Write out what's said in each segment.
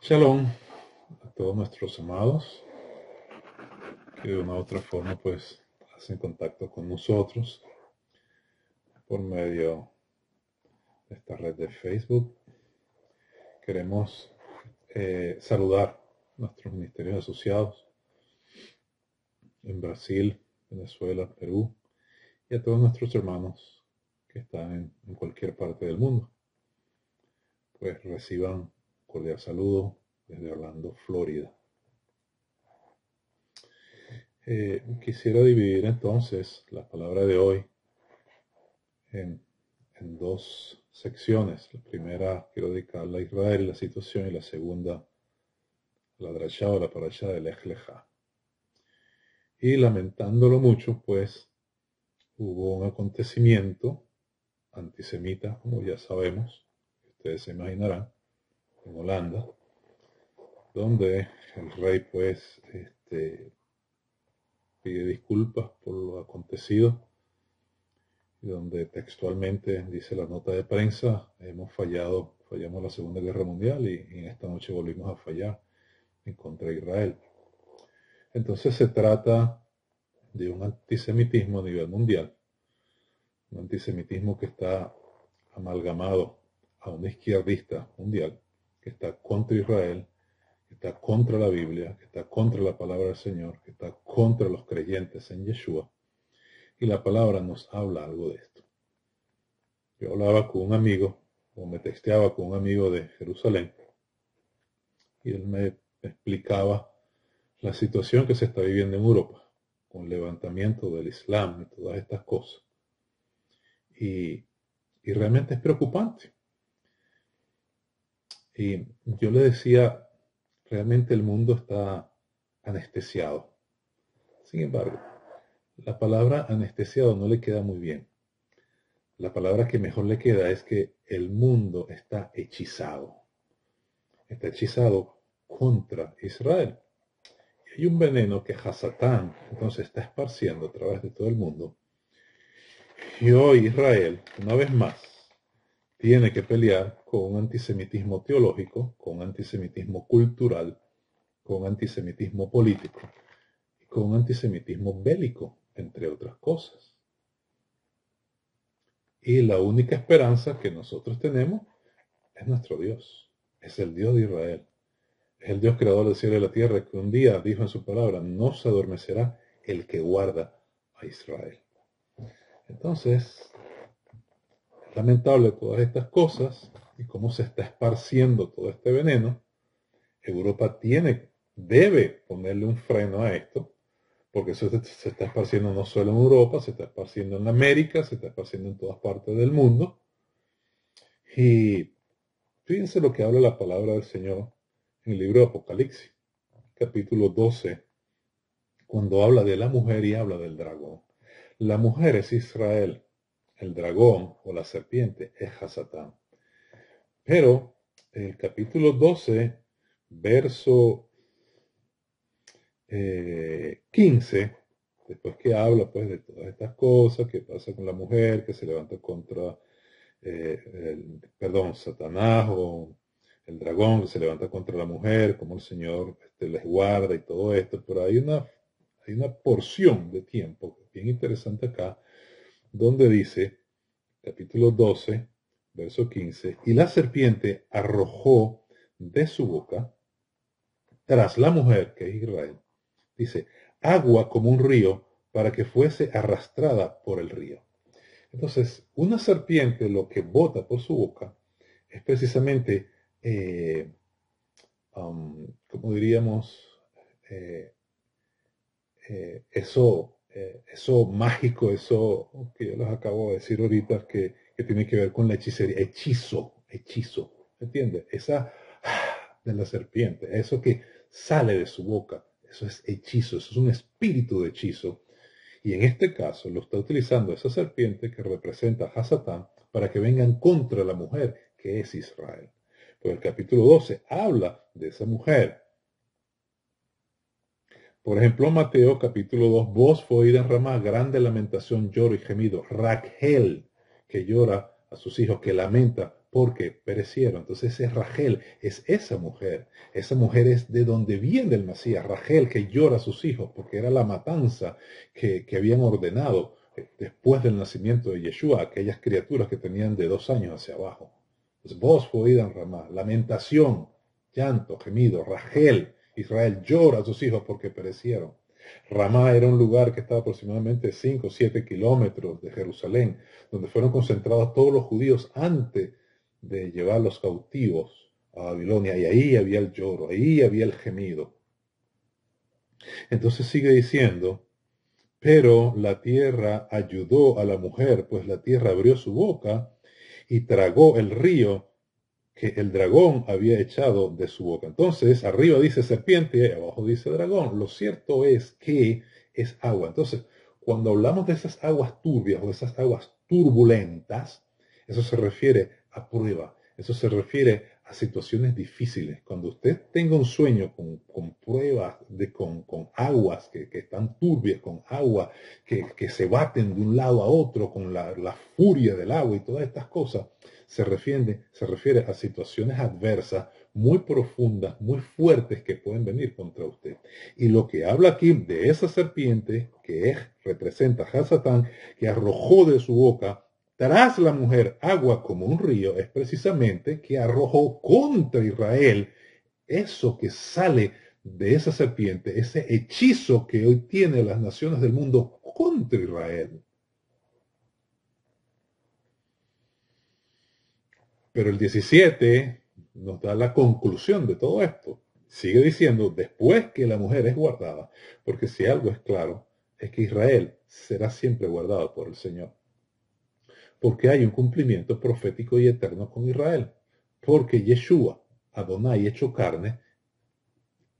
Shalom a todos nuestros amados que de una u otra forma pues hacen contacto con nosotros por medio de esta red de Facebook. Queremos saludar a nuestros ministerios asociados en Brasil, Venezuela, Perú y a todos nuestros hermanos que están en cualquier parte del mundo. Pues reciban un cordial saludo desde Orlando, Florida. Quisiera dividir entonces la palabra de hoy en dos secciones. La primera quiero dedicarla a Israel, la situación, y la segunda la drashá o la parashá de Lech Lechá. Y lamentándolo mucho, pues hubo un acontecimiento antisemita, como ya sabemos, ustedes se imaginarán, en Holanda, donde el rey pues pide disculpas por lo acontecido, y donde textualmente dice la nota de prensa: fallamos la Segunda Guerra Mundial y en esta noche volvimos a fallar en contra de Israel. Entonces se trata de un antisemitismo a nivel mundial, un antisemitismo que está amalgamado a un izquierdista mundial, que está contra Israel, que está contra la Biblia, que está contra la palabra del Señor, que está contra los creyentes en Yeshua. Y la palabra nos habla algo de esto. Yo hablaba con un amigo, o me texteaba con un amigo de Jerusalén, y él me explicaba la situación que se está viviendo en Europa, con el levantamiento del Islam y todas estas cosas. Y realmente es preocupante. Y yo le decía, realmente el mundo está anestesiado. Sin embargo, la palabra anestesiado no le queda muy bien. La palabra que mejor le queda es que el mundo está hechizado. Está hechizado contra Israel. Y hay un veneno que Hasatán entonces está esparciendo a través de todo el mundo. Y hoy Israel, una vez más, tiene que pelear con un antisemitismo teológico, con un antisemitismo cultural, con un antisemitismo político y con un antisemitismo bélico, entre otras cosas. Y la única esperanza que nosotros tenemos es nuestro Dios, es el Dios de Israel. Es el Dios creador del cielo y de la tierra, que un día dijo en su palabra: no se adormecerá el que guarda a Israel. Entonces, es lamentable todas estas cosas y cómo se está esparciendo todo este veneno. Europa debe ponerle un freno a esto, porque eso se está esparciendo no solo en Europa, se está esparciendo en América, se está esparciendo en todas partes del mundo. Y fíjense lo que habla la palabra del Señor en el libro de Apocalipsis, capítulo 12, cuando habla de la mujer y habla del dragón. La mujer es Israel, el dragón o la serpiente es Hasatán. Pero el capítulo 12, verso 15, después que habla pues de todas estas cosas que pasa con la mujer que se levanta contra Satanás, o el dragón que se levanta contra la mujer, como el Señor les guarda y todo esto. Pero hay una porción de tiempo bien interesante acá, donde dice, capítulo 12, verso 15: y la serpiente arrojó de su boca tras la mujer, que es Israel, dice, agua como un río, para que fuese arrastrada por el río. Entonces, una serpiente lo que bota por su boca es precisamente, como diríamos, eh, eso mágico, eso que yo les acabo de decir ahorita, que tiene que ver con la hechicería, hechizo, ¿entiendes? Esa de la serpiente, eso que sale de su boca, eso es hechizo, eso es un espíritu de hechizo. Y en este caso lo está utilizando esa serpiente que representa a Hasatán para que vengan contra la mujer que es Israel. Pues el capítulo 12 habla de esa mujer. Por ejemplo, Mateo capítulo 2, voz fue oída en Ramá, grande lamentación, lloro y gemido. Rachel, que llora a sus hijos, que lamenta porque perecieron. Entonces es Rachel, es esa mujer. Esa mujer es de donde viene el Mesías. Rachel que llora a sus hijos porque era la matanza que habían ordenado después del nacimiento de Yeshua, aquellas criaturas que tenían de 2 años hacia abajo. Entonces, voz fue oída en Ramá, lamentación, llanto, gemido. Rachel, Israel llora a sus hijos porque perecieron. Ramá era un lugar que estaba aproximadamente 5 o 7 kilómetros de Jerusalén, donde fueron concentrados todos los judíos antes de llevarlos cautivos a Babilonia, y ahí había el lloro, ahí había el gemido. Entonces sigue diciendo, pero la tierra ayudó a la mujer, pues la tierra abrió su boca y tragó el río que el dragón había echado de su boca. Entonces, arriba dice serpiente y abajo dice dragón. Lo cierto es que es agua. Entonces, cuando hablamos de esas aguas turbias o esas aguas turbulentas, eso se refiere a prueba. Eso se refiere a situaciones difíciles. Cuando usted tenga un sueño con pruebas, con aguas que están turbias, con agua que se baten de un lado a otro, con la furia del agua y todas estas cosas, se refiere a situaciones adversas muy profundas, muy fuertes que pueden venir contra usted. Y lo que habla aquí de esa serpiente, que representa a Satán, que arrojó de su boca tras la mujer agua como un río, es precisamente que arrojó contra Israel eso que sale de esa serpiente, ese hechizo que hoy tiene las naciones del mundo contra Israel. Pero el 17 nos da la conclusión de todo esto. Sigue diciendo, después que la mujer es guardada, porque si algo es claro, es que Israel será siempre guardado por el Señor. Porque hay un cumplimiento profético y eterno con Israel. Porque Yeshua, Adonai hecho carne,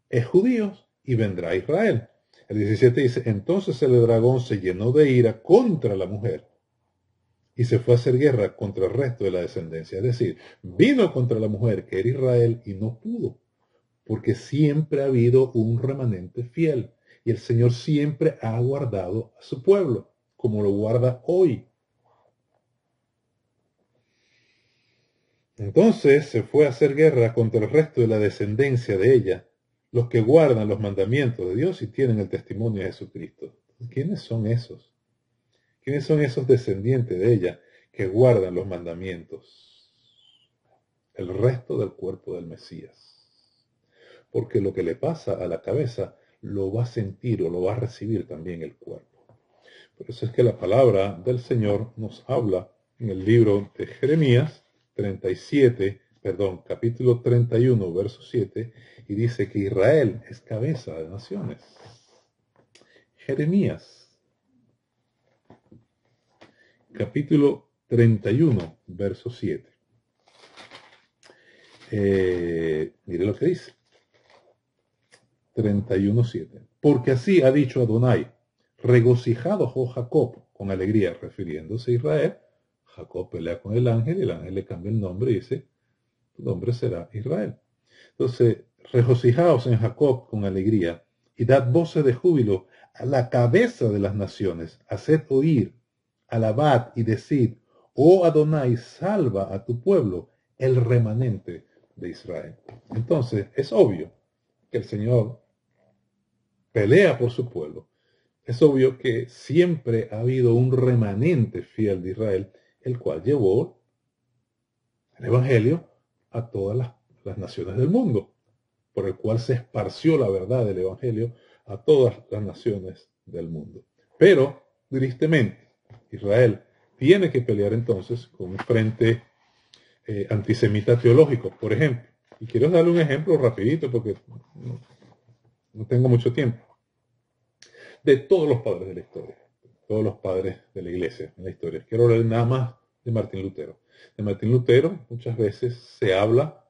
es judío y vendrá a Israel. El 17 dice, entonces el dragón se llenó de ira contra la mujer y se fue a hacer guerra contra el resto de la descendencia. Es decir, vino contra la mujer que era Israel y no pudo, porque siempre ha habido un remanente fiel y el Señor siempre ha guardado a su pueblo, como lo guarda hoy. Entonces se fue a hacer guerra contra el resto de la descendencia de ella, los que guardan los mandamientos de Dios y tienen el testimonio de Jesucristo. ¿Quiénes son esos? ¿Quiénes son esos descendientes de ella que guardan los mandamientos? El resto del cuerpo del Mesías. Porque lo que le pasa a la cabeza lo va a sentir o lo va a recibir también el cuerpo. Por eso es que la palabra del Señor nos habla en el libro de Jeremías, capítulo 31, verso 7, y dice que Israel es cabeza de naciones. Jeremías, capítulo 31, verso 7. Mire lo que dice. 31:7. Porque así ha dicho Adonai, regocijado, oh Jacob, con alegría, refiriéndose a Israel. Jacob pelea con el ángel le cambia el nombre y dice, tu nombre será Israel. Entonces, regocijaos en Jacob con alegría y dad voces de júbilo a la cabeza de las naciones. Haced oír, alabad y decid, oh Adonai, salva a tu pueblo, el remanente de Israel. Entonces, es obvio que el Señor pelea por su pueblo. Es obvio que siempre ha habido un remanente fiel de Israel, el cual llevó el Evangelio a todas las naciones del mundo, por el cual se esparció la verdad del Evangelio a todas las naciones del mundo. Pero, tristemente, Israel tiene que pelear entonces con un frente antisemita teológico, por ejemplo. Y quiero darle un ejemplo rapidito porque no tengo mucho tiempo. De todos los padres de la historia, todos los padres de la iglesia en la historia. Quiero hablar nada más de Martín Lutero. De Martín Lutero muchas veces se habla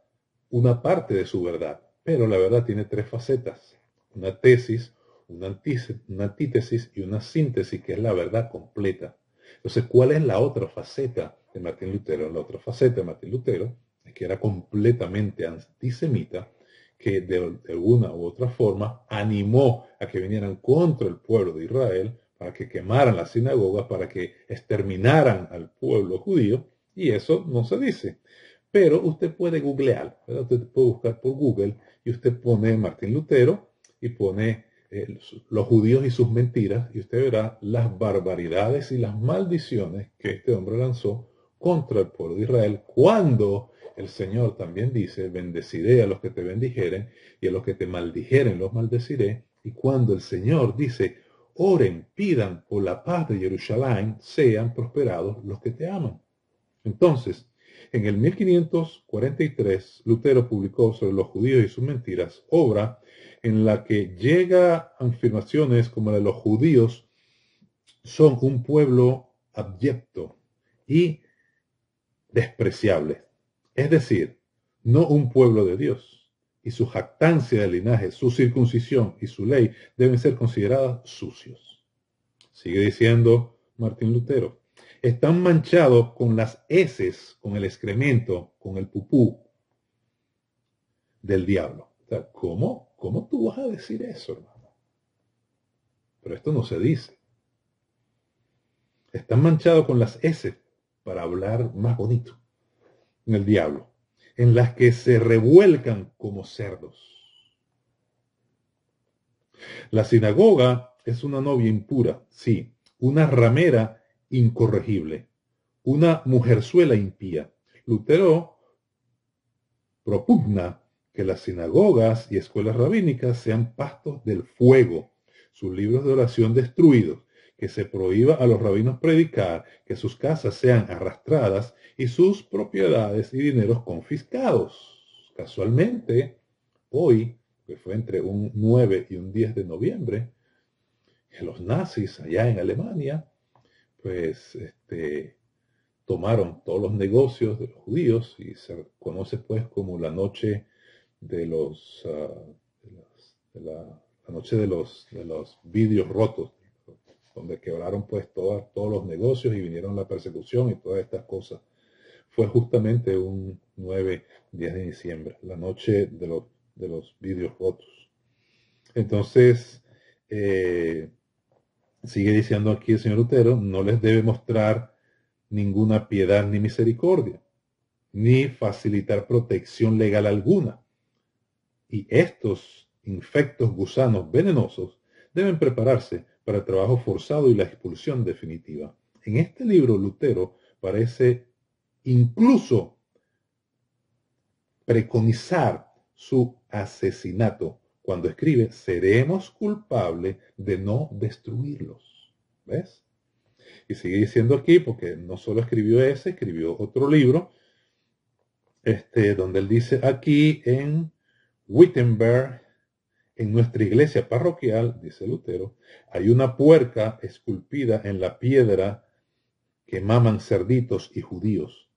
una parte de su verdad, pero la verdad tiene 3 facetas. Una tesis, una antítesis y una síntesis, que es la verdad completa. Entonces, ¿cuál es la otra faceta de Martín Lutero? La otra faceta de Martín Lutero es que era completamente antisemita, que de alguna u otra forma animó a que vinieran contra el pueblo de Israel, para que quemaran las sinagogas, para que exterminaran al pueblo judío, y eso no se dice. Pero usted puede googlear, ¿verdad? Usted puede buscar por Google y usted pone Martín Lutero y pone los judíos y sus mentiras y usted verá las barbaridades y las maldiciones que este hombre lanzó contra el pueblo de Israel cuando el Señor también dice, bendeciré a los que te bendijeren y a los que te maldijeren los maldeciré. Y cuando el Señor dice, oren, pidan por la paz de Jerusalén, sean prosperados los que te aman. Entonces, en el 1543, Lutero publicó sobre los judíos y sus mentiras, obra en la que llega a afirmaciones como la de los judíos son un pueblo abyecto y despreciable. Es decir, no un pueblo de Dios. Y su jactancia de linaje, su circuncisión y su ley deben ser consideradas sucios. Sigue diciendo Martín Lutero. Están manchados con las heces, con el excremento, con el pupú del diablo. O sea, ¿cómo tú vas a decir eso, hermano? Pero esto no se dice. Están manchados con las heces, para hablar más bonito, en el diablo, en las que se revuelcan como cerdos. La sinagoga es una novia impura, sí, una ramera incorregible, una mujerzuela impía. Lutero propugna que las sinagogas y escuelas rabínicas sean pastos del fuego, sus libros de oración destruidos, que se prohíba a los rabinos predicar, que sus casas sean arrastradas y sus propiedades y dineros confiscados. Casualmente, hoy, que fue entre un 9 y un 10 de noviembre, que los nazis allá en Alemania, pues tomaron todos los negocios de los judíos y se conoce pues como la noche de los la noche de los vidrios rotos, donde quebraron pues todos los negocios y vinieron la persecución y todas estas cosas. Fue justamente un 9, 10 de diciembre, la noche de los vidrios rotos. Entonces, sigue diciendo aquí el señor Lutero, no les debe mostrar ninguna piedad ni misericordia, ni facilitar protección legal alguna. Y estos infectos gusanos venenosos deben prepararse para el trabajo forzado y la expulsión definitiva. En este libro, Lutero parece incluso preconizar su asesinato cuando escribe, seremos culpables de no destruirlos. ¿Ves? Y sigue diciendo aquí, porque no solo escribió ese, escribió otro libro, donde él dice aquí en Wittenberg, en nuestra iglesia parroquial, dice Lutero, hay una puerca esculpida en la piedra que maman cerditos y judíos.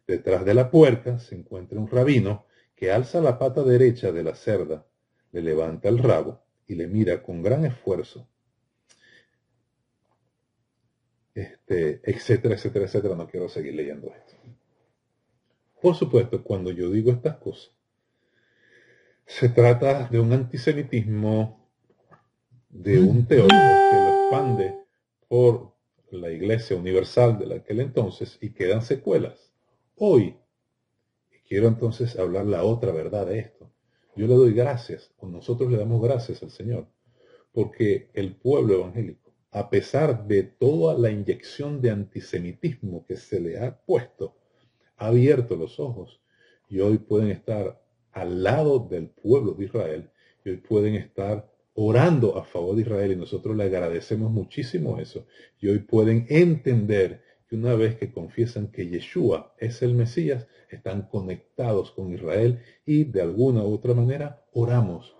Detrás de la puerca se encuentra un rabino que alza la pata derecha de la cerda, le levanta el rabo y le mira con gran esfuerzo, etcétera, etcétera, etcétera. No quiero seguir leyendo esto. Por supuesto, cuando yo digo estas cosas, se trata de un antisemitismo de un teólogo que lo expande por la Iglesia Universal de aquel entonces y quedan secuelas. Hoy, quiero entonces hablar la otra verdad de esto. Yo le doy gracias, o nosotros le damos gracias al Señor, porque el pueblo evangélico, a pesar de toda la inyección de antisemitismo que se le ha puesto, ha abierto los ojos y hoy pueden estar al lado del pueblo de Israel y hoy pueden estar orando a favor de Israel y nosotros le agradecemos muchísimo eso. Y hoy pueden entender que una vez que confiesan que Yeshua es el Mesías, están conectados con Israel y de alguna u otra manera oramos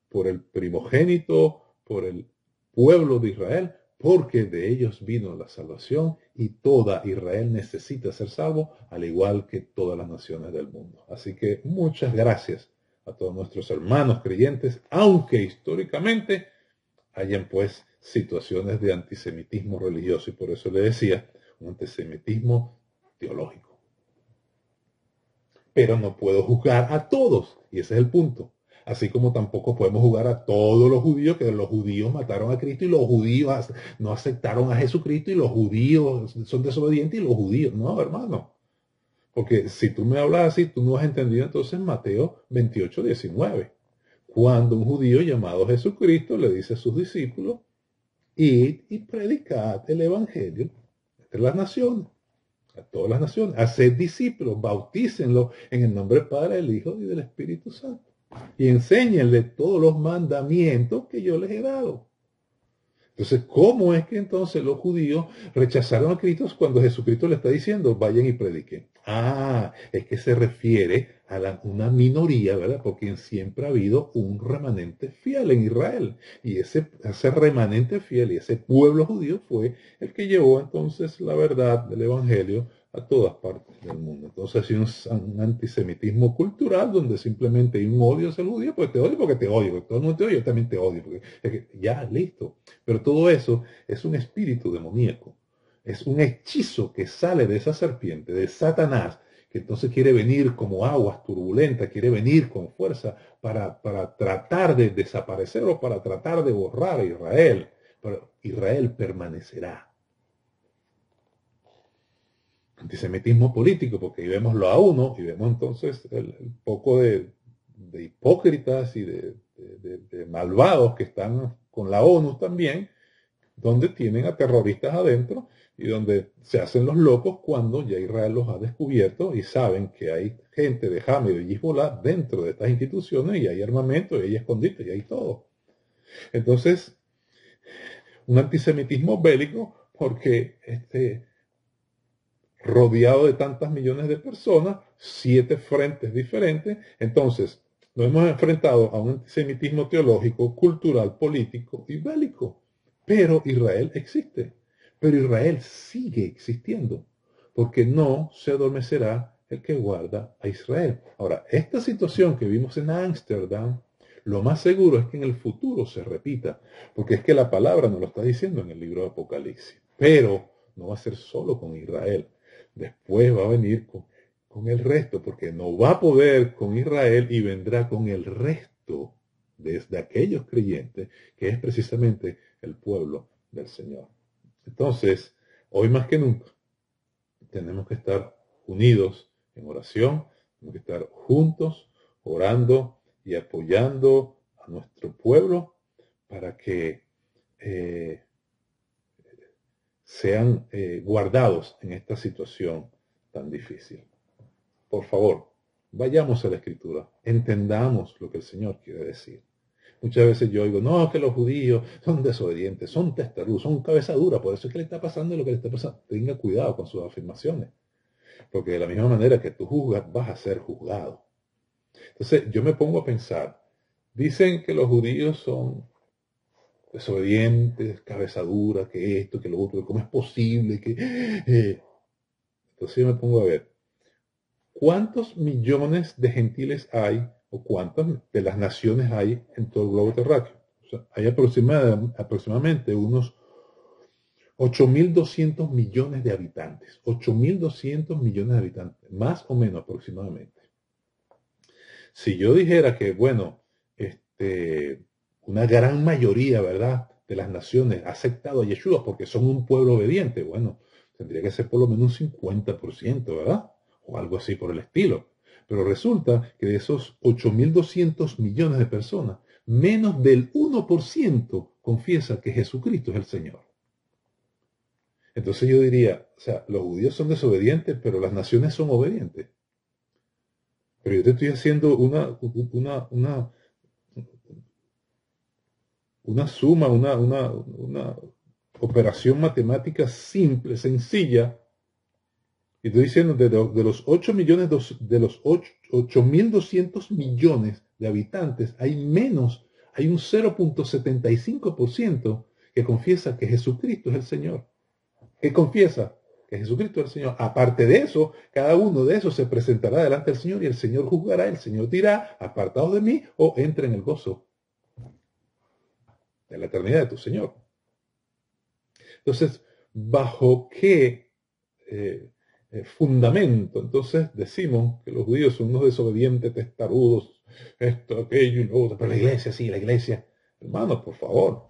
por el primogénito, por el pueblo de Israel, porque de ellos vino la salvación y toda Israel necesita ser salvo, al igual que todas las naciones del mundo. Así que muchas gracias a todos nuestros hermanos creyentes, aunque históricamente hayan pues situaciones de antisemitismo religioso, y por eso le decía, un antisemitismo teológico. Pero no puedo juzgar a todos, y ese es el punto. Así como tampoco podemos juzgar a todos los judíos, que los judíos mataron a Cristo y los judíos no aceptaron a Jesucristo y los judíos son desobedientes y los judíos. No, hermano. Porque si tú me hablas así, tú no has entendido entonces Mateo 28, 19. Cuando un judío llamado Jesucristo le dice a sus discípulos, id y predicad el evangelio entre las naciones, a todas las naciones, haced discípulos, bautícenlos en el nombre del Padre, del Hijo y del Espíritu Santo. Y enséñenle todos los mandamientos que yo les he dado. Entonces, ¿cómo es que entonces los judíos rechazaron a Cristo cuando Jesucristo le está diciendo, vayan y prediquen? Ah, es que se refiere a una minoría, ¿verdad? Porque siempre ha habido un remanente fiel en Israel. Y ese remanente fiel y ese pueblo judío fue el que llevó entonces la verdad del Evangelio a todas partes del mundo. Entonces hay un antisemitismo cultural donde simplemente hay un odio hacia el judío, pues te odio porque te odio, porque todo el mundo te odia, yo también te odio, porque es que, ya, listo. Pero todo eso es un espíritu demoníaco, es un hechizo que sale de esa serpiente, de Satanás, que entonces quiere venir como aguas turbulentas, quiere venir con fuerza para tratar de desaparecer o para tratar de borrar a Israel. Pero Israel permanecerá. Antisemitismo político, porque ahí vemos lo a uno y vemos entonces el poco de hipócritas y de malvados que están con la ONU también, donde tienen a terroristas adentro y donde se hacen los locos cuando ya Israel los ha descubierto y saben que hay gente de Hamas y de Hezbollah dentro de estas instituciones y hay armamento y hay escondites y hay todo. Entonces, un antisemitismo bélico porque rodeado de tantas millones de personas, 7 frentes diferentes. Entonces, nos hemos enfrentado a un antisemitismo teológico, cultural, político y bélico. Pero Israel existe. Pero Israel sigue existiendo, porque no se adormecerá el que guarda a Israel. Ahora, esta situación que vimos en Ámsterdam, lo más seguro es que en el futuro se repita, porque es que la palabra nos lo está diciendo en el libro de Apocalipsis. Pero no va a ser solo con Israel. Después va a venir con el resto, porque no va a poder con Israel y vendrá con el resto de aquellos creyentes, que es precisamente el pueblo del Señor. Entonces, hoy más que nunca, tenemos que estar unidos en oración, tenemos que estar juntos, orando y apoyando a nuestro pueblo para que sean guardados en esta situación tan difícil. Por favor, vayamos a la Escritura, entendamos lo que el Señor quiere decir. Muchas veces yo digo, no, que los judíos son desobedientes, son testarudos, son cabeza dura, por eso es que le está pasando lo que le está pasando. Tenga cuidado con sus afirmaciones, porque de la misma manera que tú juzgas, vas a ser juzgado. Entonces yo me pongo a pensar, dicen que los judíos son desobedientes, cabeza dura, que esto, que lo otro, ¿cómo es posible? Entonces yo me pongo a ver, ¿cuántos millones de gentiles hay o cuántas de las naciones hay en todo el globo terráqueo? O sea, hay aproximadamente unos 8.200 millones de habitantes. 8.200 millones de habitantes, más o menos aproximadamente. Si yo dijera que, bueno, una gran mayoría, ¿verdad?, de las naciones ha aceptado a Yeshua porque son un pueblo obediente, bueno, tendría que ser por lo menos un 50%, ¿verdad? O algo así por el estilo. Pero resulta que de esos 8.200 millones de personas, menos del 1% confiesa que Jesucristo es el Señor. Entonces yo diría, o sea, los judíos son desobedientes, pero las naciones son obedientes. Pero yo te estoy haciendo una suma, una operación matemática simple, sencilla. Y estoy diciendo, de los 8 millones, de los 8.200 millones de habitantes, hay un 0.75% que confiesa que Jesucristo es el Señor. Que confiesa que Jesucristo es el Señor. Aparte de eso, cada uno de esos se presentará delante del Señor y el Señor juzgará. El Señor dirá, apartados de mí, o entra en el gozo de la eternidad de tu Señor. Entonces, ¿bajo qué fundamento entonces decimos que los judíos son unos desobedientes, testarudos, esto, aquello y lo otro? Pero la iglesia, sí, la iglesia. Hermanos, por favor,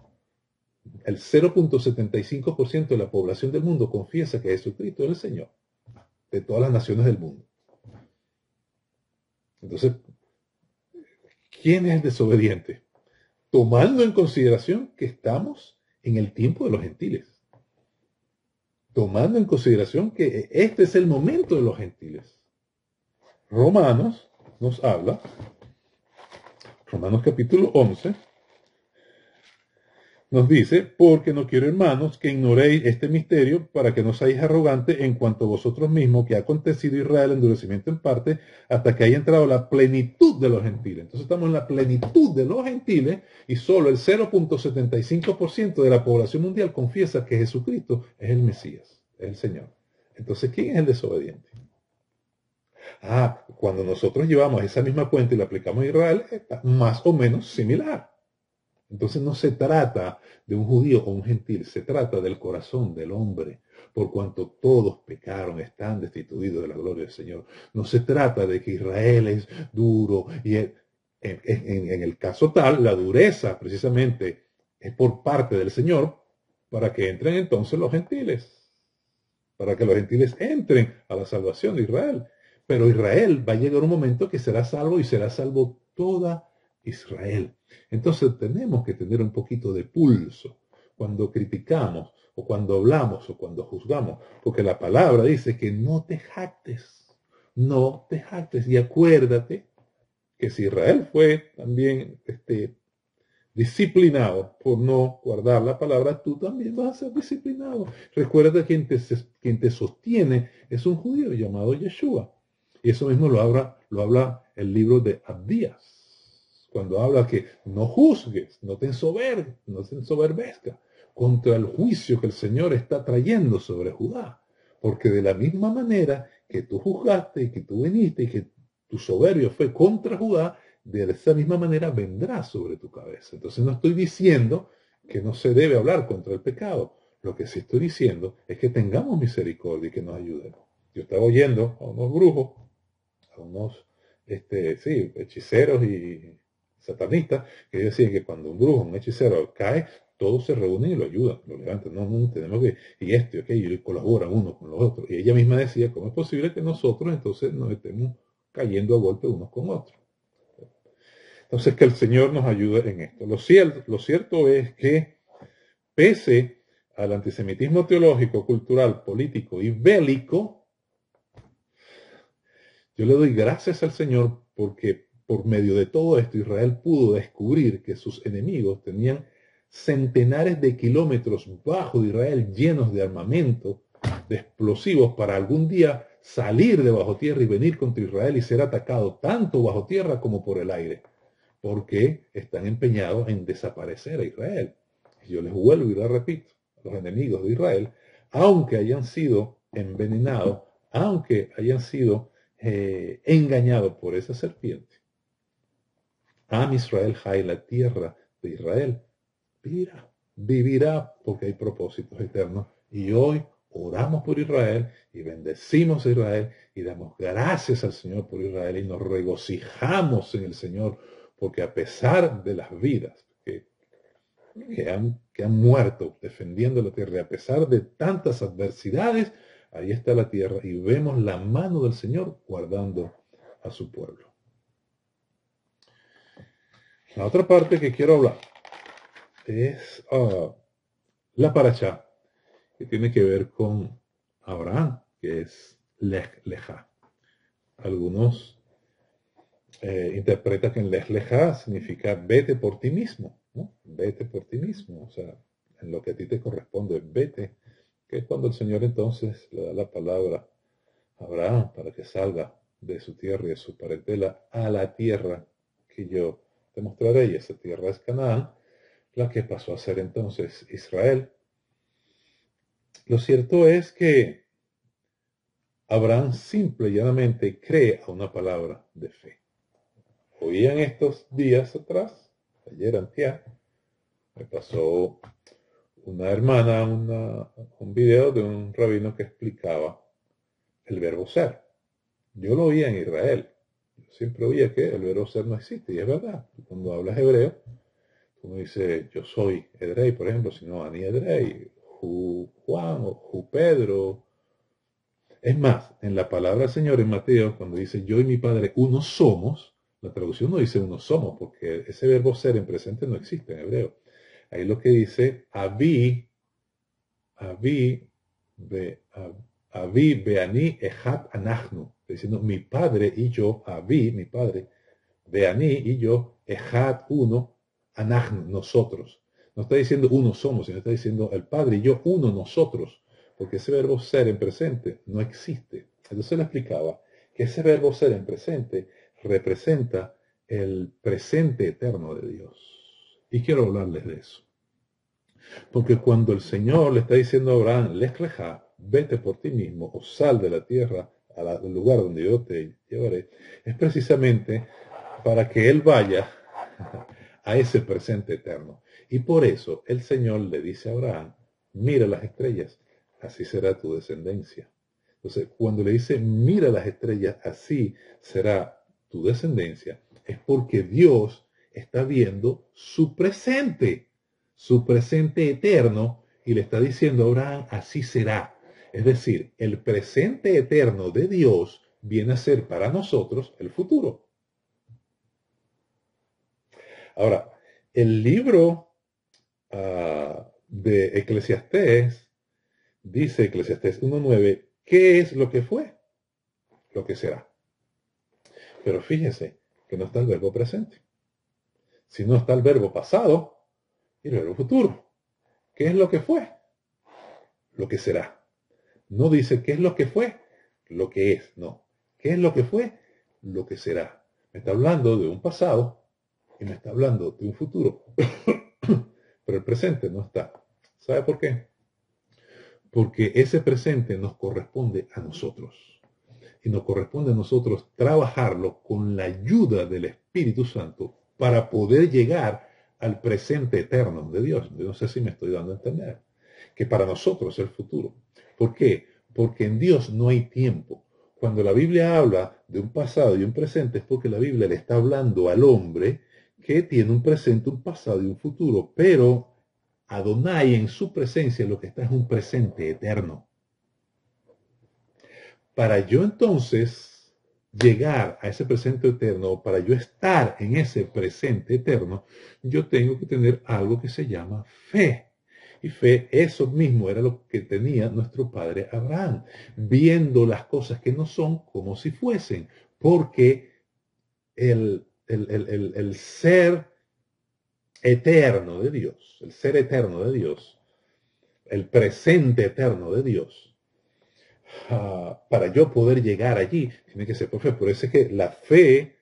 el 0.75% de la población del mundo confiesa que Jesucristo es el Señor de todas las naciones del mundo. Entonces, ¿quién es el desobediente? Tomando en consideración que estamos en el tiempo de los gentiles. Tomando en consideración que este es el momento de los gentiles. Romanos nos habla, Romanos capítulo 11, nos dice, porque no quiero, hermanos, que ignoréis este misterio para que no seáis arrogantes en cuanto a vosotros mismos, que ha acontecido Israel endurecimiento en parte, hasta que haya entrado la plenitud de los gentiles. Entonces estamos en la plenitud de los gentiles y solo el 0.75% de la población mundial confiesa que Jesucristo es el Mesías, es el Señor. Entonces, ¿quién es el desobediente? Cuando nosotros llevamos esa misma cuenta y la aplicamos a Israel, está más o menos similar. Entonces no se trata de un judío o un gentil, se trata del corazón del hombre, por cuanto todos pecaron, están destituidos de la gloria del Señor. No se trata de que Israel es duro y en el caso tal, la dureza precisamente es por parte del Señor para que entren entonces los gentiles, para que los gentiles entren a la salvación de Israel. Pero Israel va a llegar un momento que será salvo y será salvo toda Israel. Entonces tenemos que tener un poquito de pulso cuando criticamos o cuando hablamos o cuando juzgamos, porque la palabra dice que no te jactes, no te jactes. Y acuérdate que si Israel fue también disciplinado por no guardar la palabra, tú también vas a ser disciplinado. Recuerda que quien te sostiene es un judío llamado Yeshua. Y eso mismo lo habla el libro de Abdías, cuando habla que no juzgues, no te ensoberbezca contra el juicio que el Señor está trayendo sobre Judá. Porque de la misma manera que tú juzgaste y que tú viniste y que tu soberbio fue contra Judá, de esa misma manera vendrá sobre tu cabeza. Entonces no estoy diciendo que no se debe hablar contra el pecado. Lo que sí estoy diciendo es que tengamos misericordia y que nos ayuden. Yo estaba oyendo a unos brujos, a unos hechiceros y satanistas, que decían que cuando un brujo, un hechicero cae, todos se reúnen y lo ayudan, lo levantan. No, tenemos que, y aquello, y colaboran unos con los otros. Y ella misma decía, ¿cómo es posible que nosotros entonces nos estemos cayendo a golpe unos con otros? Entonces, que el Señor nos ayude en esto. Lo cierto es que, pese al antisemitismo teológico, cultural, político y bélico, yo le doy gracias al Señor porque por medio de todo esto Israel pudo descubrir que sus enemigos tenían centenares de kilómetros bajo de Israel llenos de armamento, de explosivos, para algún día salir de bajo tierra y venir contra Israel y ser atacado tanto bajo tierra como por el aire, porque están empeñados en desaparecer a Israel. Y yo les vuelvo y les repito, los enemigos de Israel, aunque hayan sido envenenados, aunque hayan sido engañados por esa serpiente, Am Israel Jai, la tierra de Israel, vivirá porque hay propósitos eternos. Y hoy oramos por Israel y bendecimos a Israel y damos gracias al Señor por Israel y nos regocijamos en el Señor porque a pesar de las vidas que han muerto defendiendo la tierra, y a pesar de tantas adversidades, ahí está la tierra y vemos la mano del Señor guardando a su pueblo. La otra parte que quiero hablar es la parashá, que tiene que ver con Abraham, que es Lech Lejá. Algunos interpretan que en Lech Lejá significa vete por ti mismo, ¿no? Vete por ti mismo, o sea, en lo que a ti te corresponde, vete, que es cuando el Señor entonces le da la palabra a Abraham para que salga de su tierra y de su parentela a la tierra que yo te mostraré, y esa tierra es Canaán, la que pasó a ser entonces Israel. Lo cierto es que Abraham simple y llanamente cree a una palabra de fe. Oían estos días atrás, ayer antier, me pasó una hermana un video de un rabino que explicaba el verbo ser. Yo lo oía en Israel. Yo siempre oía que el verbo ser no existe, y es verdad. Cuando hablas hebreo, uno dice yo soy Edrei, por ejemplo, sino Ani Edrei, Juan o Ju Pedro. Es más, en la palabra del Señor en Mateo, cuando dice yo y mi Padre uno somos, la traducción no dice uno somos, porque ese verbo ser en presente no existe en hebreo. Ahí lo que dice, Avi, Beani, Ejat, Anachnu. Está diciendo mi Padre y yo, Avi, mi Padre, Beani y yo, Ejat, uno, Anachnu, nosotros. No está diciendo uno somos, sino está diciendo el Padre y yo, uno, nosotros. Porque ese verbo ser en presente no existe. Entonces le explicaba que ese verbo ser en presente representa el presente eterno de Dios. Y quiero hablarles de eso. Porque cuando el Señor le está diciendo a Abraham, Lech leja, vete por ti mismo o sal de la tierra al lugar donde yo te llevaré, es precisamente para que él vaya a ese presente eterno. Y por eso el Señor le dice a Abraham, mira las estrellas, así será tu descendencia. Entonces, cuando le dice, mira las estrellas, así será tu descendencia, es porque Dios está viendo su presente eterno, y le está diciendo a Abraham, así será. Es decir, el presente eterno de Dios viene a ser para nosotros el futuro. Ahora, el libro de Eclesiastés dice, Eclesiastés 1.9, ¿qué es lo que fue? Lo que será. Pero fíjese que no está el verbo presente, sino está el verbo pasado y el verbo futuro. ¿Qué es lo que fue? Lo que será. No dice qué es lo que fue, lo que es, no. ¿Qué es lo que fue? Lo que será. Me está hablando de un pasado y me está hablando de un futuro. Pero el presente no está. ¿Sabe por qué? Porque ese presente nos corresponde a nosotros. Y nos corresponde a nosotros trabajarlo con la ayuda del Espíritu Santo para poder llegar al presente eterno de Dios. Yo no sé si me estoy dando a entender. Que para nosotros es el futuro. ¿Por qué? Porque en Dios no hay tiempo. Cuando la Biblia habla de un pasado y un presente es porque la Biblia le está hablando al hombre que tiene un presente, un pasado y un futuro. Pero Adonai en su presencia lo que está es un presente eterno. Para yo entonces llegar a ese presente eterno, para yo estar en ese presente eterno, yo tengo que tener algo que se llama fe. Y fe, eso mismo era lo que tenía nuestro padre Abraham, viendo las cosas que no son como si fuesen, porque el ser eterno de Dios, el ser eterno de Dios, el presente eterno de Dios, para yo poder llegar allí, tiene que ser por fe. Por eso es que la fe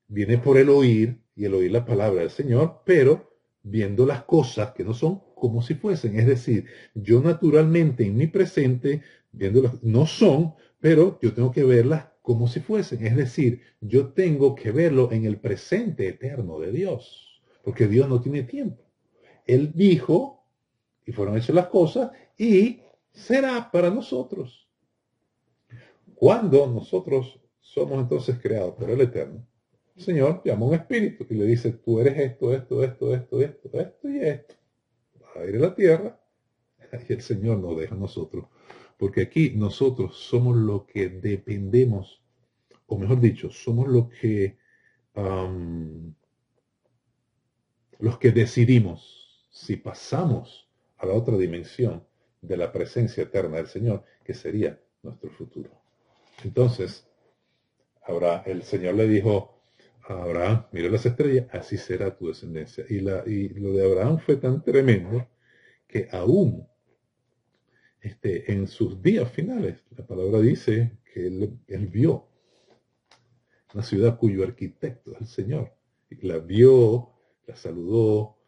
viene por el oír, y el oír la palabra del Señor, pero viendo las cosas que no son como si fuesen. Es decir, yo naturalmente en mi presente, viéndolas, no son, pero yo tengo que verlas como si fuesen. Es decir, yo tengo que verlo en el presente eterno de Dios, porque Dios no tiene tiempo. Él dijo, y fueron hechas las cosas, y será para nosotros. Cuando nosotros somos entonces creados por el Eterno, el Señor llama a un espíritu y le dice, tú eres esto, esto, esto, esto, esto, esto y esto. Vas a ir a la tierra y el Señor nos deja a nosotros. Porque aquí nosotros somos lo que dependemos, o mejor dicho, somos los que decidimos si pasamos a la otra dimensión de la presencia eterna del Señor, que sería nuestro futuro. Entonces, ahora el Señor le dijo a Abraham, mira las estrellas, así será tu descendencia. Y lo de Abraham fue tan tremendo que aún en sus días finales, la palabra dice que él vio una ciudad cuyo arquitecto es el Señor. Y la vio, la saludó,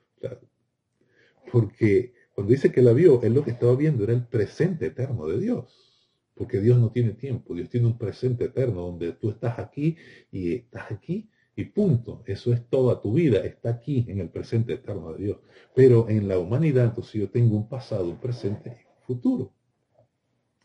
porque cuando dice que la vio, él lo que estaba viendo era el presente eterno de Dios. Porque Dios no tiene tiempo, Dios tiene un presente eterno donde tú estás aquí y punto. Eso es toda tu vida, está aquí en el presente eterno de Dios. Pero en la humanidad, entonces yo tengo un pasado, un presente y un futuro.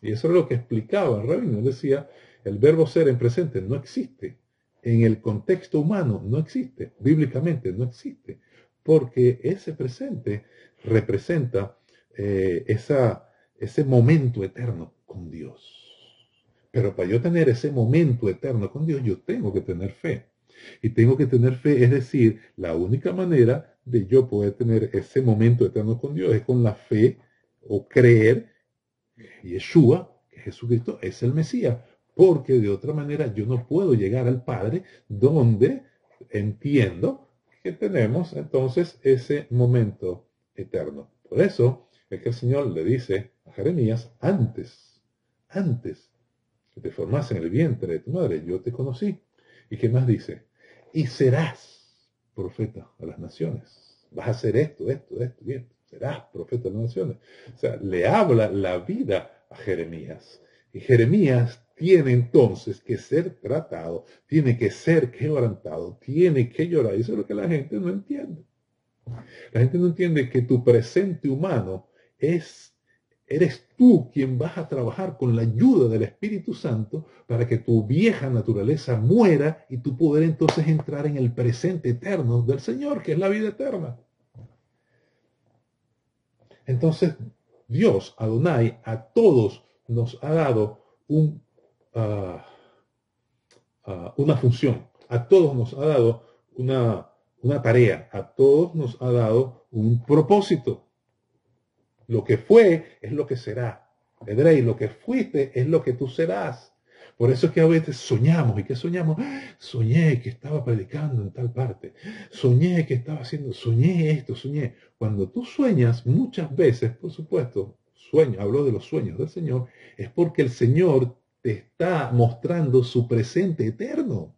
Y eso es lo que explicaba el rabino. Él decía, el verbo ser en presente no existe. En el contexto humano no existe. Bíblicamente no existe. Porque ese presente representa ese momento eterno con Dios. Pero para yo tener ese momento eterno con Dios, yo tengo que tener fe. Y tengo que tener fe, es decir, la única manera de yo poder tener ese momento eterno con Dios es con la fe o creer que Yeshua, que Jesucristo es el Mesías. Porque de otra manera yo no puedo llegar al Padre donde entiendo que tenemos entonces ese momento eterno. Por eso es que el Señor le dice a Jeremías, antes que te formas en el vientre de tu madre, yo te conocí. ¿Y qué más dice? Y serás profeta a las naciones. Vas a hacer esto, esto, esto y esto. Serás profeta a las naciones. O sea, le habla la vida a Jeremías. Y Jeremías tiene entonces que ser tratado, tiene que ser quebrantado, tiene que llorar. Y eso es lo que la gente no entiende. La gente no entiende que tu presente humano eres tú quien vas a trabajar con la ayuda del Espíritu Santo para que tu vieja naturaleza muera y tú poder entonces entrar en el presente eterno del Señor, que es la vida eterna. Entonces, Dios, Adonai, a todos nos ha dado una función, a todos nos ha dado una tarea, a todos nos ha dado un propósito. Lo que fue es lo que será. Edrei, lo que fuiste es lo que tú serás. Por eso es que a veces soñamos. ¿Y qué soñamos? Soñé que estaba predicando en tal parte. Soñé que estaba haciendo, soñé esto, soñé. Cuando tú sueñas, muchas veces, por supuesto, hablo de los sueños del Señor, es porque el Señor te está mostrando su presente eterno.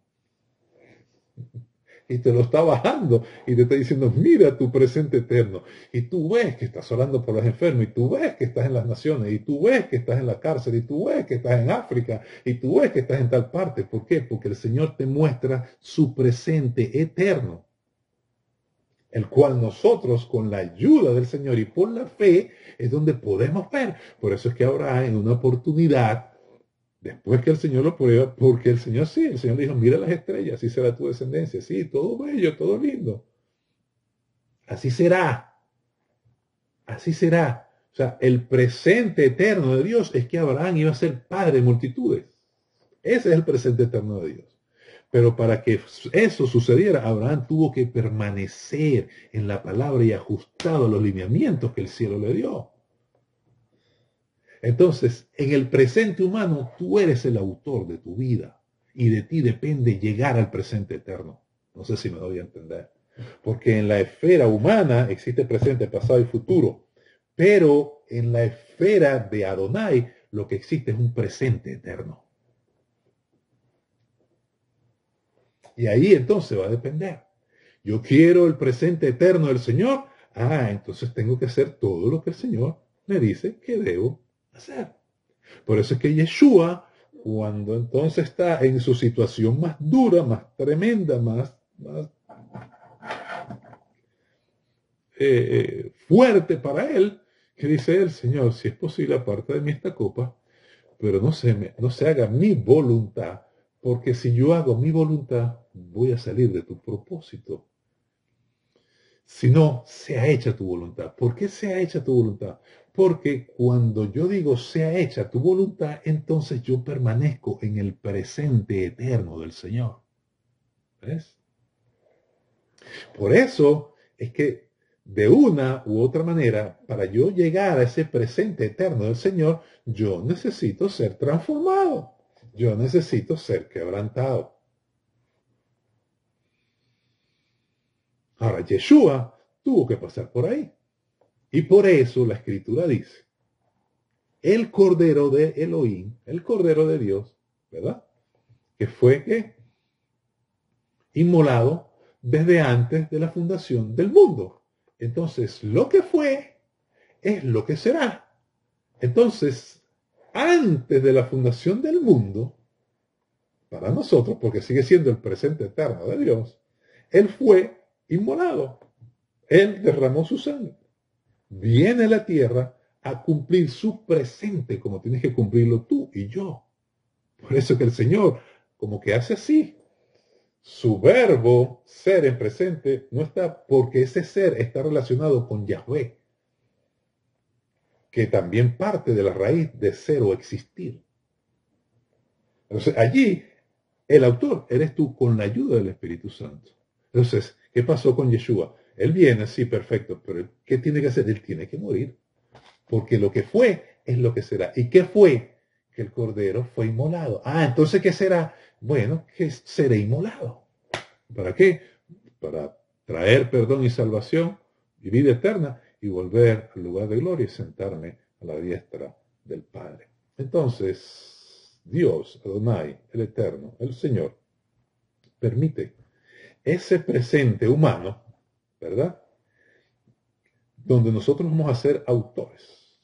Y te lo está bajando y te está diciendo, mira tu presente eterno. Y tú ves que estás orando por los enfermos, y tú ves que estás en las naciones, y tú ves que estás en la cárcel, y tú ves que estás en África, y tú ves que estás en tal parte. ¿Por qué? Porque el Señor te muestra su presente eterno, el cual nosotros, con la ayuda del Señor y por la fe, es donde podemos ver. Por eso es que ahora en una oportunidad, después que el Señor lo prueba, porque el Señor sí, el Señor le dijo, mira las estrellas, así será tu descendencia, sí, todo bello, todo lindo. Así será, así será. O sea, el presente eterno de Dios es que Abraham iba a ser padre de multitudes. Ese es el presente eterno de Dios. Pero para que eso sucediera, Abraham tuvo que permanecer en la palabra y ajustado a los lineamientos que el cielo le dio. Entonces, en el presente humano, tú eres el autor de tu vida y de ti depende llegar al presente eterno. No sé si me doy a entender. Porque en la esfera humana existe presente, pasado y futuro. Pero en la esfera de Adonai, lo que existe es un presente eterno. Y ahí entonces va a depender. Yo quiero el presente eterno del Señor. Entonces tengo que hacer todo lo que el Señor me dice que debo hacer. Por eso es que Yeshua, cuando entonces está en su situación más dura, más tremenda, más fuerte para él, que dice el Señor, si es posible, aparte de mí esta copa, pero no se haga mi voluntad, porque si yo hago mi voluntad, voy a salir de tu propósito. Si no, sea hecha tu voluntad. ¿Por qué sea hecha tu voluntad? Porque cuando yo digo sea hecha tu voluntad, entonces yo permanezco en el presente eterno del Señor. ¿Ves? Por eso es que de una u otra manera, para yo llegar a ese presente eterno del Señor, yo necesito ser transformado. Yo necesito ser quebrantado. Ahora, Yeshua tuvo que pasar por ahí. Y por eso la Escritura dice, el Cordero de Elohim, el Cordero de Dios, ¿verdad? Que fue inmolado desde antes de la fundación del mundo. Entonces, lo que fue es lo que será. Entonces, antes de la fundación del mundo, para nosotros, porque sigue siendo el presente eterno de Dios, Él fue inmolado. Él derramó su sangre. Viene a la tierra a cumplir su presente como tienes que cumplirlo tú y yo. Por eso que el Señor como que hace así. Su verbo ser en presente no está porque ese ser está relacionado con Yahweh, que también parte de la raíz de ser o existir. Entonces, allí, el autor eres tú con la ayuda del Espíritu Santo. Entonces, ¿qué pasó con Yeshua? Él viene, sí, perfecto, pero ¿qué tiene que hacer? Él tiene que morir. Porque lo que fue es lo que será. ¿Y qué fue? Que el cordero fue inmolado. Ah, entonces, ¿qué será? Bueno, que seré inmolado. ¿Para qué? Para traer perdón y salvación y vida eterna y volver al lugar de gloria y sentarme a la diestra del Padre. Entonces, Dios, Adonai, el Eterno, el Señor, permite ese presente humano, ¿verdad? Donde nosotros vamos a ser autores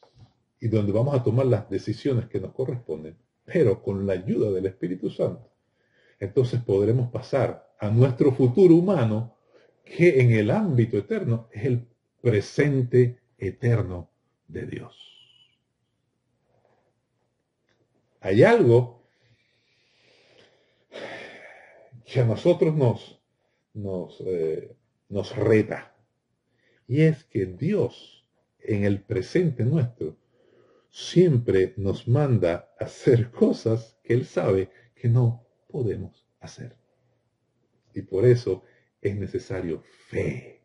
y donde vamos a tomar las decisiones que nos corresponden, pero con la ayuda del Espíritu Santo. Entonces podremos pasar a nuestro futuro humano, que en el ámbito eterno es el presente eterno de Dios. Hay algo que a nosotros nos reta, y es que Dios en el presente nuestro siempre nos manda a hacer cosas que Él sabe que no podemos hacer. Y por eso es necesario fe.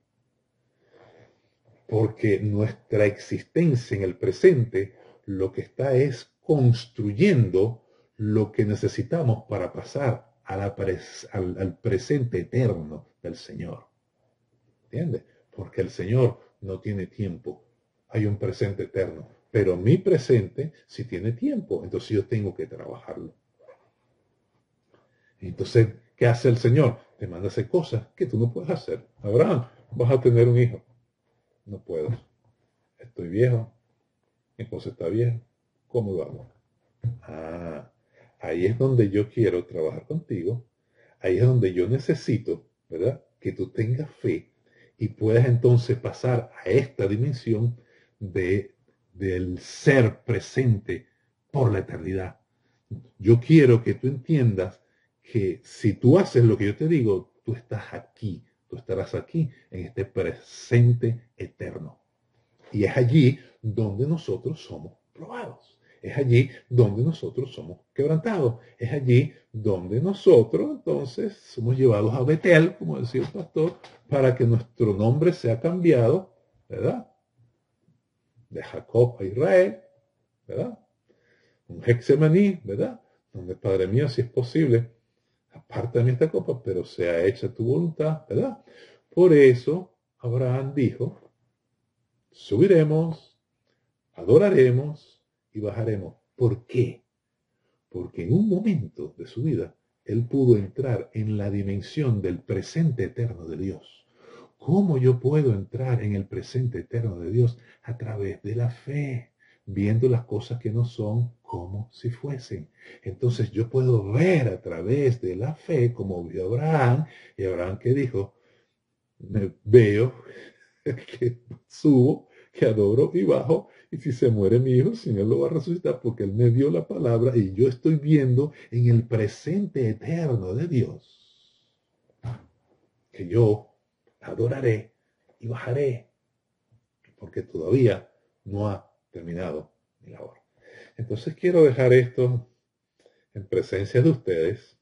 Porque nuestra existencia en el presente lo que está es construyendo lo que necesitamos para pasar al presente eterno del Señor. ¿Entiendes? Porque el Señor no tiene tiempo. Hay un presente eterno. Pero mi presente sí tiene tiempo. Entonces yo tengo que trabajarlo. Entonces, ¿qué hace el Señor? Te manda a hacer cosas que tú no puedes hacer. Abraham, vas a tener un hijo. No puedo. Estoy viejo. Mi esposa está vieja. ¿Cómo lo hago? Ah, ahí es donde yo quiero trabajar contigo. Ahí es donde yo necesito, ¿verdad? Que tú tengas fe y puedas entonces pasar a esta dimensión del ser presente por la eternidad. Yo quiero que tú entiendas que si tú haces lo que yo te digo, tú estás aquí, tú estarás aquí en este presente eterno. Y es allí donde nosotros somos probados. Es allí donde nosotros somos quebrantados. Es allí donde nosotros entonces somos llevados a Betel, como decía el pastor, para que nuestro nombre sea cambiado, ¿verdad? De Jacob a Israel, ¿verdad? Un Hexemaní, ¿verdad? Donde, Padre mío, si es posible, aparta de mí esta copa, pero sea hecha tu voluntad, ¿verdad? Por eso Abraham dijo, subiremos, adoraremos y bajaremos. ¿Por qué? Porque en un momento de su vida, él pudo entrar en la dimensión del presente eterno de Dios. ¿Cómo yo puedo entrar en el presente eterno de Dios? A través de la fe, viendo las cosas que no son como si fuesen. Entonces yo puedo ver a través de la fe como vio Abraham, y Abraham que dijo, me veo que subo, que adoro y bajo, y si se muere mi hijo, el Señor lo va a resucitar porque Él me dio la palabra y yo estoy viendo en el presente eterno de Dios que yo adoraré y bajaré porque todavía no ha terminado mi labor. Entonces quiero dejar esto en presencia de ustedes.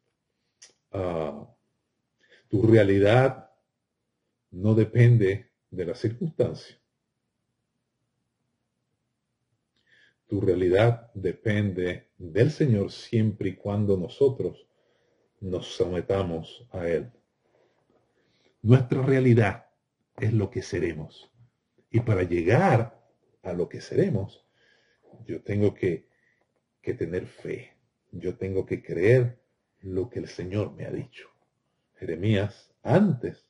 Tu realidad no depende de la circunstancia. Tu realidad depende del Señor siempre y cuando nosotros nos sometamos a Él. Nuestra realidad es lo que seremos. Y para llegar a lo que seremos, yo tengo que tener fe. Yo tengo que creer lo que el Señor me ha dicho. Jeremías, antes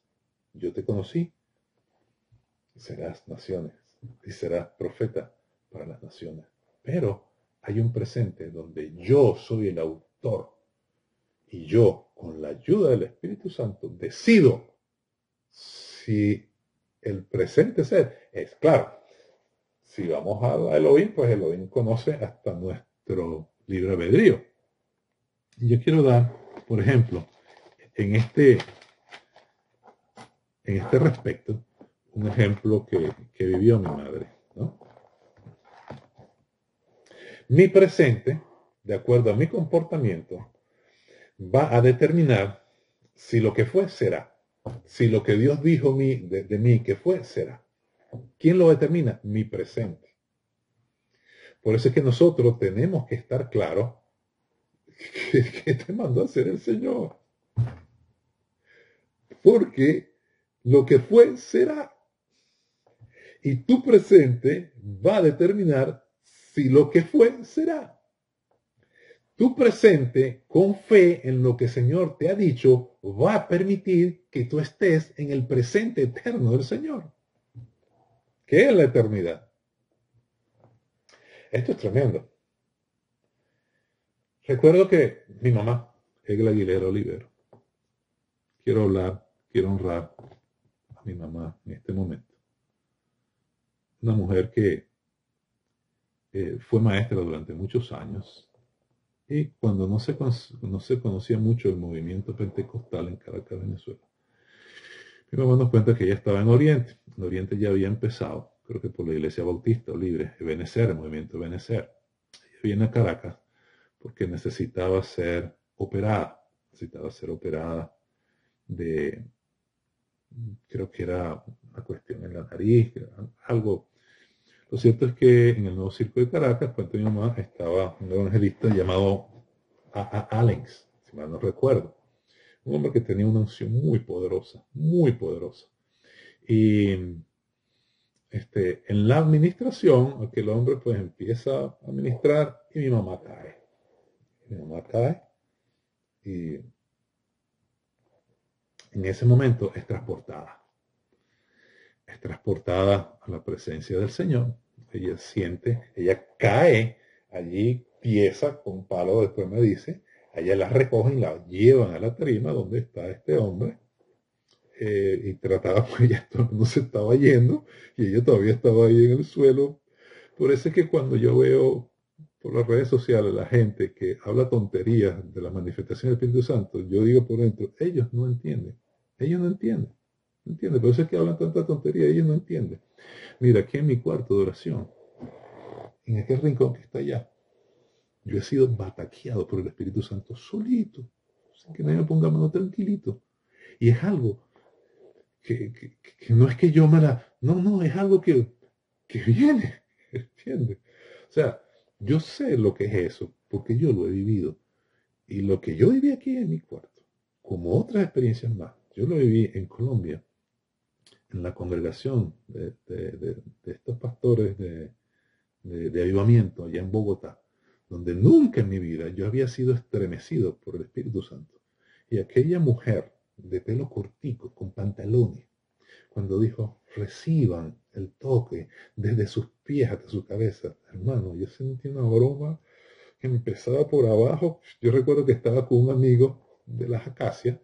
yo te conocí, serás naciones y serás profeta para las naciones. Pero hay un presente donde yo soy el autor y yo, con la ayuda del Espíritu Santo, decido si el presente ser es claro. Si vamos a Elohim, pues Elohim conoce hasta nuestro libre albedrío. Y yo quiero dar, por ejemplo, en este respecto, un ejemplo que vivió mi madre, ¿no? Mi presente, de acuerdo a mi comportamiento, va a determinar si lo que fue, será. Si lo que Dios dijo de mí que fue, será. ¿Quién lo determina? Mi presente. Por eso es que nosotros tenemos que estar claros que te mandó a hacer el Señor. Porque lo que fue, será. Y tu presente va a determinar si lo que fue, será. Tu presente, con fe en lo que el Señor te ha dicho, va a permitir que tú estés en el presente eterno del Señor. ¿Qué es la eternidad? Esto es tremendo. Recuerdo que mi mamá, Egla Aguilera Olivero, quiero honrar a mi mamá en este momento. Una mujer que fue maestra durante muchos años y cuando no se conocía mucho el movimiento pentecostal en Caracas, Venezuela, mi mamá nos cuenta que ella estaba en Oriente. En Oriente ya había empezado, creo que por la Iglesia Bautista o Libre, el movimiento Benecer. Ella viene a Caracas porque necesitaba ser operada de, creo que era una cuestión en la nariz, algo. Lo cierto es que en el nuevo circo de Caracas, cuando mi mamá, estaba un evangelista llamado Alex, si mal no recuerdo. Un hombre que tenía una unción muy poderosa, muy poderosa. Y en la administración, aquel hombre pues empieza a administrar y mi mamá cae. Mi mamá cae y en ese momento es transportada. Es transportada a la presencia del Señor. Ella cae allí, tiesa con palo, después me dice, ella la recogen y la llevan a la tarima donde está este hombre. Y trataba, pues ya no se estaba yendo y ella todavía estaba ahí en el suelo. Por eso es que cuando yo veo por las redes sociales la gente que habla tonterías de las manifestaciones del Espíritu Santo, yo digo por dentro, ellos no entienden. No entienden. Por eso es que hablan tanta tontería, ellos no entienden. Mira, aquí en mi cuarto de oración, en aquel rincón que está allá, yo he sido bataqueado por el Espíritu Santo solito, sin que nadie me ponga mano, tranquilito. Y es algo que no es que yo me la... No, es algo que viene, ¿entiendes? O sea, yo sé lo que es eso, porque yo lo he vivido. Y lo que yo viví aquí en mi cuarto, como otras experiencias más, yo lo viví en Colombia, en la congregación de estos pastores de avivamiento allá en Bogotá, donde nunca en mi vida yo había sido estremecido por el Espíritu Santo. Y aquella mujer de pelo cortico, con pantalones, cuando dijo, reciban el toque desde sus pies hasta su cabeza, hermano, yo sentí una broma que empezaba por abajo. Yo recuerdo que estaba con un amigo de las acacias,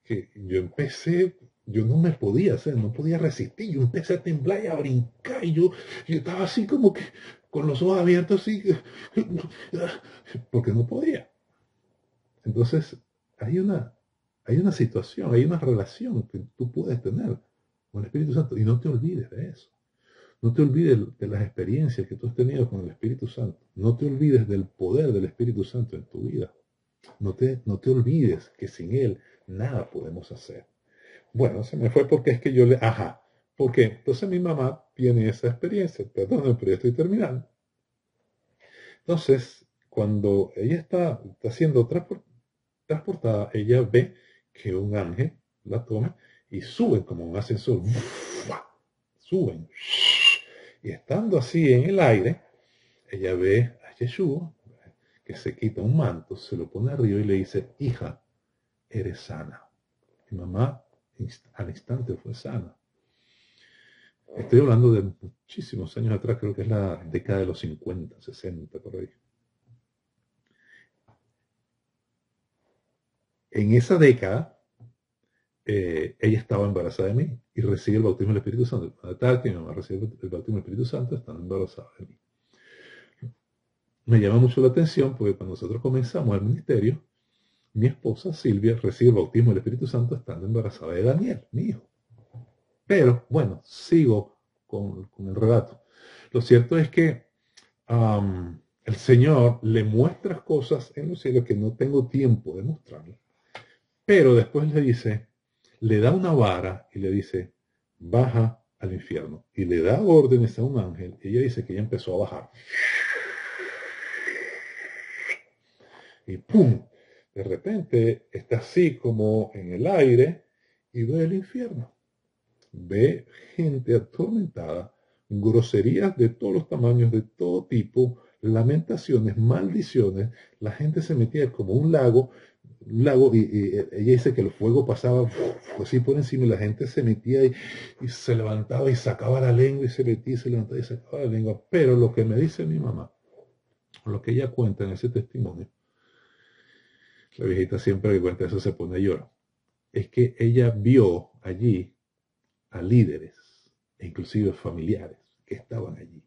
que yo no me podía hacer, no podía resistir, yo empecé a temblar y a brincar, y yo estaba así como que con los ojos abiertos, así, porque no podía. Entonces, hay una situación, hay una relación que tú puedes tener con el Espíritu Santo y no te olvides de eso. No te olvides de las experiencias que tú has tenido con el Espíritu Santo. No te olvides del poder del Espíritu Santo en tu vida. No te olvides que sin Él nada podemos hacer. Bueno, se me fue porque es que yo le... Ajá. ¿Por qué? Entonces mi mamá tiene esa experiencia. Perdón, pero ya estoy terminando. Entonces, cuando ella está siendo transportada, ella ve que un ángel la toma y sube como un ascensor. Suben. Y estando así en el aire, ella ve a Yeshua que se quita un manto, se lo pone arriba y le dice, hija, eres sana. Mi mamá al instante fue sana. Estoy hablando de muchísimos años atrás, creo que es la década de los 50, 60, por ahí. En esa década, ella estaba embarazada de mí y recibe el bautismo del Espíritu Santo. A tal que mi mamá recibe el bautismo del Espíritu Santo, estando embarazada de mí. Me llama mucho la atención porque cuando nosotros comenzamos el ministerio, mi esposa Silvia recibe el bautismo del Espíritu Santo estando embarazada de Daniel, mi hijo. Pero bueno, sigo con el relato. Lo cierto es que el Señor le muestra cosas en los cielos que no tengo tiempo de mostrarle. Pero después le dice, le da una vara y le dice, baja al infierno. Y le da órdenes a un ángel. Y ella dice que ella empezó a bajar. Y ¡pum! De repente está así como en el aire y ve el infierno. Ve gente atormentada, groserías de todos los tamaños, de todo tipo, lamentaciones, maldiciones. La gente se metía como un lago y ella dice que el fuego pasaba así por encima y la gente se metía y se levantaba y sacaba la lengua y se metía y se levantaba y sacaba la lengua. Pero lo que me dice mi mamá, lo que ella cuenta en ese testimonio, la viejita siempre que cuenta eso se pone a llorar, es que ella vio allí a líderes e inclusive familiares que estaban allí.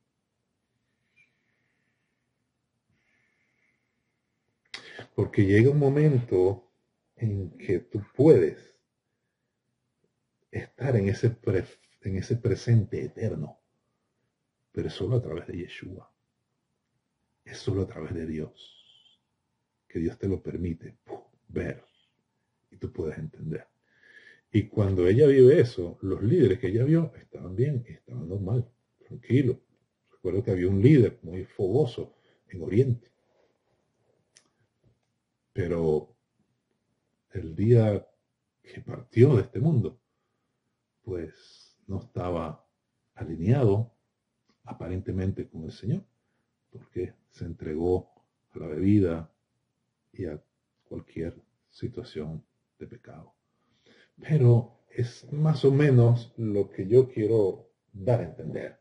Porque llega un momento en que tú puedes estar en ese presente eterno, pero es solo a través de Yeshua. Es solo a través de Dios. Que Dios te lo permite ver y tú puedes entender. Y cuando ella vive eso, los líderes que ella vio estaban bien, estaban normal, tranquilos. Recuerdo que había un líder muy fogoso en Oriente. Pero el día que partió de este mundo, pues no estaba alineado aparentemente con el Señor, porque se entregó a la bebida y a cualquier situación de pecado. Pero es más o menos lo que yo quiero dar a entender.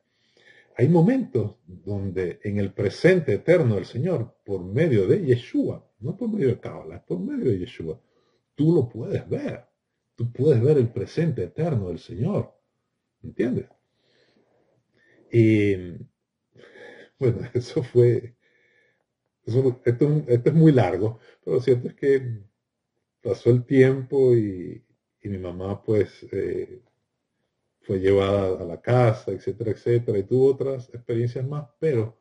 Hay momentos donde en el presente eterno del Señor, por medio de Yeshua, no por medio de Cábala, es por medio de Yeshua, tú lo puedes ver. Tú puedes ver el presente eterno del Señor. ¿Entiendes? Y bueno, esto es muy largo, pero lo cierto es que pasó el tiempo y mi mamá pues fue llevada a la casa, etcétera, etcétera, y tuvo otras experiencias más, pero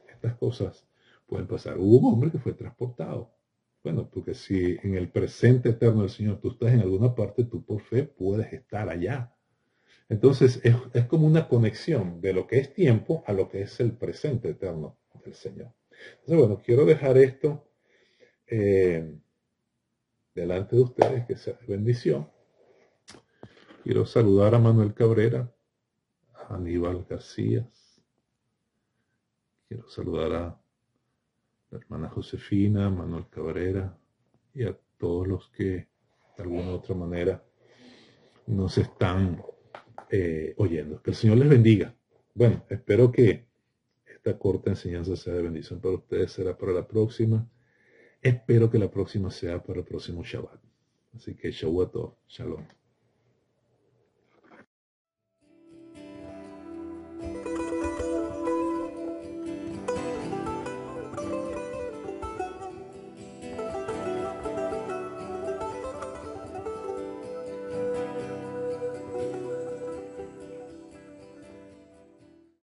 estas cosas pueden pasar. Hubo un hombre que fue transportado. Bueno, porque si en el presente eterno del Señor tú estás en alguna parte, tú por fe puedes estar allá. Entonces es como una conexión de lo que es tiempo a lo que es el presente eterno del Señor. Entonces, bueno, quiero dejar esto delante de ustedes, que sea de bendición. Quiero saludar a Manuel Cabrera, a Aníbal García. Quiero saludar a la hermana Josefina, Manuel Cabrera y a todos los que de alguna u otra manera nos están oyendo. Que el Señor les bendiga. Bueno, espero que esta corta enseñanza sea de bendición para ustedes. Será para la próxima. Espero que la próxima sea para el próximo Shabbat. Así que Shabbat Tov. Shalom.